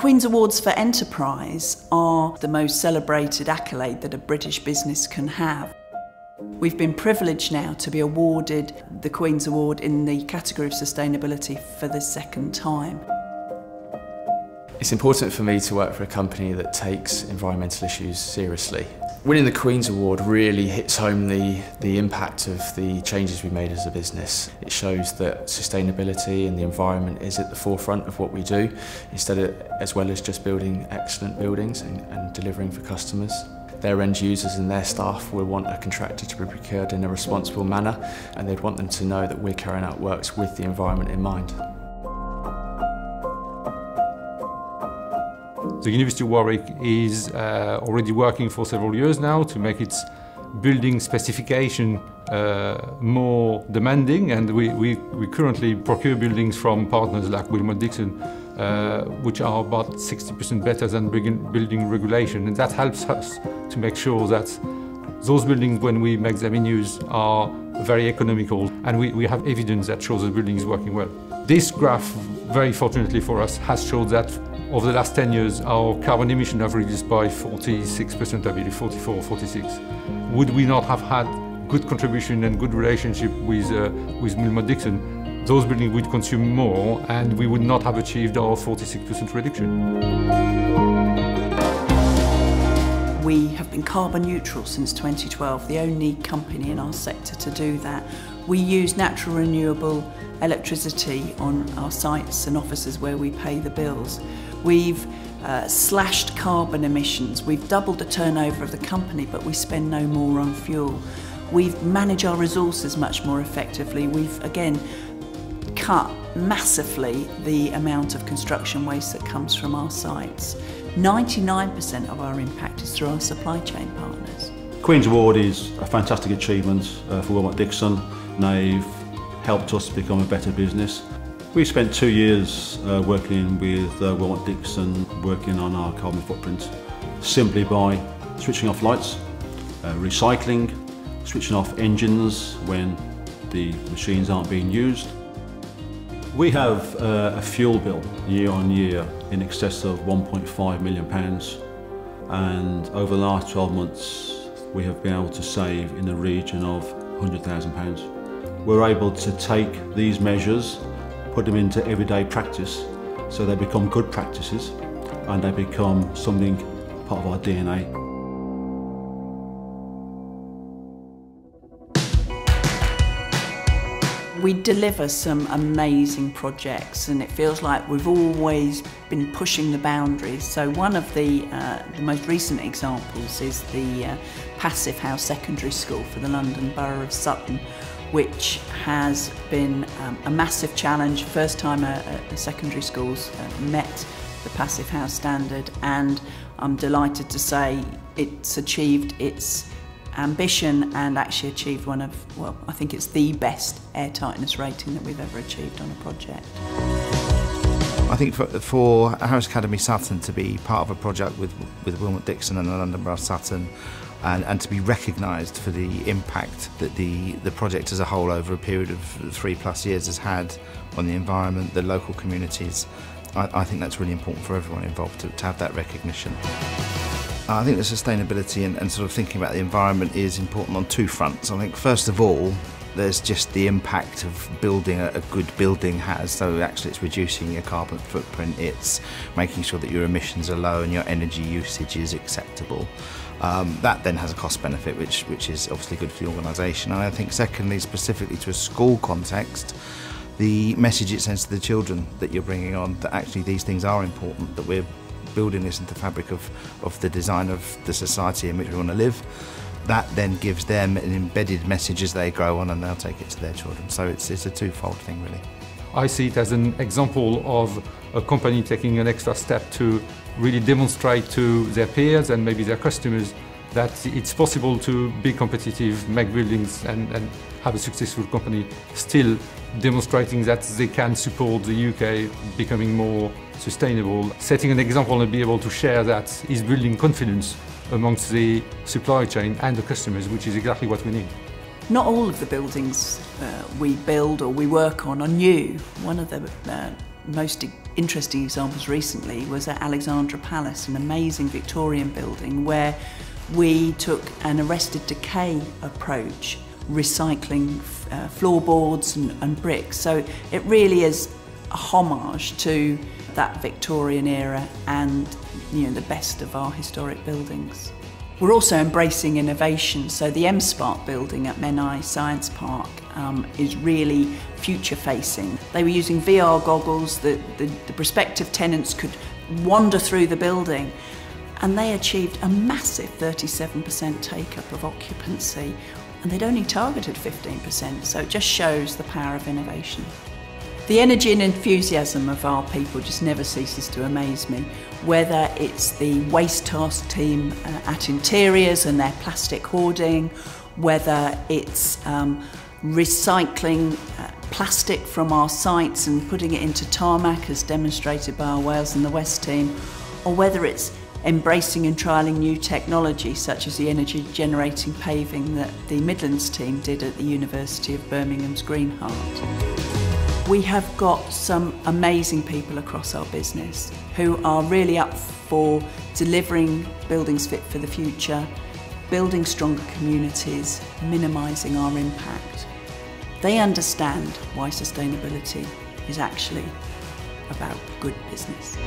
Queen's Awards for Enterprise are the most celebrated accolade that a British business can have. We've been privileged now to be awarded the Queen's Award in the category of sustainability for the second time. It's important for me to work for a company that takes environmental issues seriously. Winning the Queen's Award really hits home the impact of the changes we made as a business. It shows that sustainability and the environment is at the forefront of what we do, as well as just building excellent buildings and delivering for customers. Their end users and their staff will want a contractor to be procured in a responsible manner, and they'd want them to know that we're carrying out works with the environment in mind. The University of Warwick is already working for several years now to make its building specification more demanding, and we currently procure buildings from partners like Willmott Dixon, which are about 60% better than building regulation, and that helps us to make sure that those buildings, when we make them in use, are very economical, and we have evidence that shows the building is working well. This graph, very fortunately for us, has showed that over the last 10 years, our carbon emission have reduced by 46%, I believe, 44, 46. Would we not have had good contribution and good relationship with Willmott Dixon, those buildings would consume more and we would not have achieved our 46% reduction. We have been carbon neutral since 2012, the only company in our sector to do that. We use natural renewable electricity on our sites and offices where we pay the bills. We've slashed carbon emissions. We've doubled the turnover of the company, but we spend no more on fuel. We've managed our resources much more effectively. We've, again, cut massively the amount of construction waste that comes from our sites. 99% of our impact is through our supply chain partners. Queen's Award is a fantastic achievement for Willmott Dixon. They've helped us become a better business. We spent 2 years working with Willmott Dixon, working on our carbon footprint, simply by switching off lights, recycling, switching off engines when the machines aren't being used. We have a fuel bill year on year in excess of £1.5 million, and over the last 12 months we have been able to save in the region of £100,000. We're able to take these measures, put them into everyday practice, so they become good practices and they become something part of our DNA. We deliver some amazing projects, and it feels like we've always been pushing the boundaries. So one of the most recent examples is the Passive House Secondary School for the London Borough of Sutton, which has been a massive challenge. First time a secondary school's met the Passive House standard, and I'm delighted to say it's achieved its ambition and actually achieved one of, well, I think it's the best air tightness rating that we've ever achieved on a project. I think for House Academy Sutton to be part of a project with Willmott Dixon and the London Borough of Sutton, and to be recognised for the impact that the project as a whole over a period of 3+ years has had on the environment, the local communities, I think that's really important for everyone involved to have that recognition. I think the sustainability and sort of thinking about the environment is important on two fronts. I think first of all, there's just the impact of building a good building has. So actually it's reducing your carbon footprint, it's making sure that your emissions are low and your energy usage is acceptable. That then has a cost benefit which is obviously good for the organisation. And I think secondly, specifically to a school context, the message it sends to the children that you're bringing on, that actually these things are important, that we're building this into the fabric of the design of the society in which we want to live. That then gives them an embedded message as they grow on, and they'll take it to their children. So it's a twofold thing, really. I see it as an example of a company taking an extra step to really demonstrate to their peers and maybe their customers that it's possible to be competitive, make buildings and have a successful company, still demonstrating that they can support the UK becoming more sustainable. Setting an example and be able to share that is building confidence amongst the supply chain and the customers, which is exactly what we need. Not all of the buildings we build or we work on are new. One of the most interesting examples recently was at Alexandra Palace, an amazing Victorian building where we took an arrested decay approach, recycling floorboards and bricks. So it really is a homage to that Victorian era and, you know, the best of our historic buildings. We're also embracing innovation, so the MSpark building at Menai Science Park is really future-facing. They were using VR goggles, the prospective tenants could wander through the building, and they achieved a massive 37% take-up of occupancy, and they'd only targeted 15%, so it just shows the power of innovation. The energy and enthusiasm of our people just never ceases to amaze me, whether it's the waste task team at Interiors and their plastic hoarding, whether it's recycling plastic from our sites and putting it into tarmac as demonstrated by our Wales and the West team, or whether it's embracing and trialling new technology such as the energy generating paving that the Midlands team did at the University of Birmingham's Green Heart. We have got some amazing people across our business who are really up for delivering buildings fit for the future, building stronger communities, minimising our impact. They understand why sustainability is actually about good business.